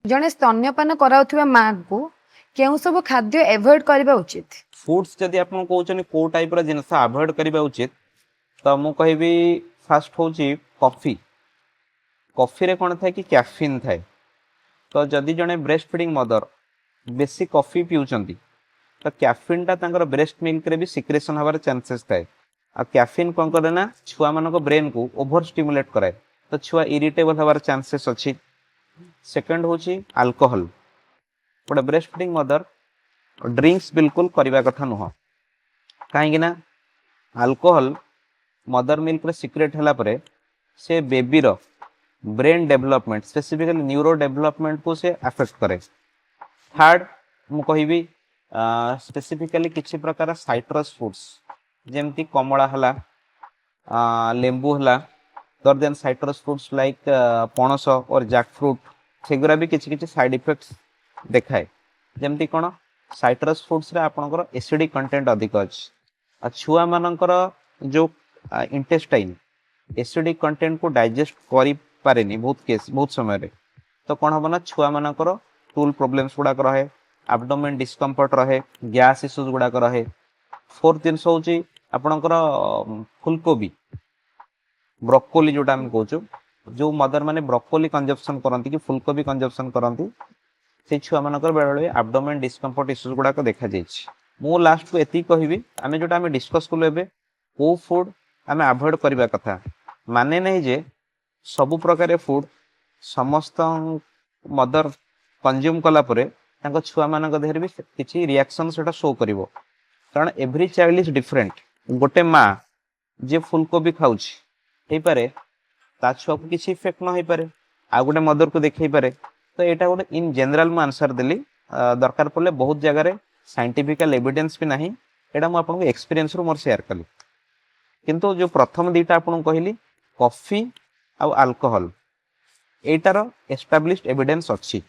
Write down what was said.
जड़े स्तन्यपान कराउथिबा माँ को केउ सब खाद्य एवॉइड करबा उचित? फुड्स जदि आप कहते को टाइप जिनस अवॉइड करबा उचित तो मु कहबी फास्ट होची कॉफी। कॉफी रे कौन थाए कि कैफीन थाए। तो जदि जड़े ब्रेस्ट फीडिंग मदर बेसी कॉफी पिउचंती तो कैफीन टा तांकर ब्रेस्ट मिल्क रे भी सिक्रेशन हबार चांसेस थाए। आ कैफीन कौन करे ना छुआ मान ब्रेन को ओभर स्टिमुलेट कराए तो छुआ इरिटेबल हबार चांसेस अच्छी। सेकंड होची अल्कोहल। गोटे ब्रेस्ट फीडिंग मदर ड्रिंक्स बिल्कुल करने कथा नुह कहीं अल्कोहल मदर मिल्क रे सिक्रेट होला परे से बेबी रो brain development specifically neuro development को से अफेक्ट करे। थर्ड मु कहबी स्पेसिफिकली किसी प्रकार साइट्रस फ्रूट्स जेमती कमला हला लेंबू हला दर देन साइट्रस फ्रूट्स लाइक पणस और जैक फ्रूट सेगुरा भी किसी किसी साइड इफेक्ट्स देखाए। जमती कौन साइट्रस फ्रूट्स रे आपनकर एसिडिक कंटेंट अधिक अछि। आ छुआ मानकर जो इंटेस्टाइन एसिडिक कंटेंट को डाइजेस्ट करि पारेनी बहुत केस बहुत समय रे तो कौन हम ना छुआ मानकर टूल प्रोब्लेम्स गुड़ाक रहे एब्डोमेन डिस्कम्फर्ट रहे गैस इश्यूज गुड़ाक रहे। फोर्थ जिन हूँ आपणकर फुलकोबी ब्रोकोली जोटा हम कहूँ जो मदर माने ब्रोकोली कंजप्शन करती कि फुलकोबी कंजप्शन करती से छुआ मानकर बेले बेले एब्डोमेन डिस्कम्फर्ट इश्यूज गुड़ाक देखा मु लास्ट को एति कहबी आम जोटा आम डिस्कस कलु एबे को फूड आम अवॉइड करबा कथा माने नहीं जे सबु प्रकार फूड समस्त मदर कंज्यूम कला परे तांको छुआ मानक देहरे भी किछि रिएक्शन सेटा शो करिवो कारण एवरी चाइल्ड इज डिफरेंट। गोटे माँ जे फुलकोबी खाउछि हे पारे ता छुआ को किछि इफेक्ट न हे पारे आ गोटे मदर को देखै पारे तो एटा गोटे इन जनरल मु आंसर देली दरकार पड़ले बहुत जगह रे साइंटिफिकल एविडेंस भी नाही एटा मु आपन एक्सपीरियंस रो मोर शेयर कली। किंतु जो प्रथम दीटा आपन कहली कॉफी आ अल्कोहल एटार एस्टाब्लिश्ड एविडेंस अच्छी।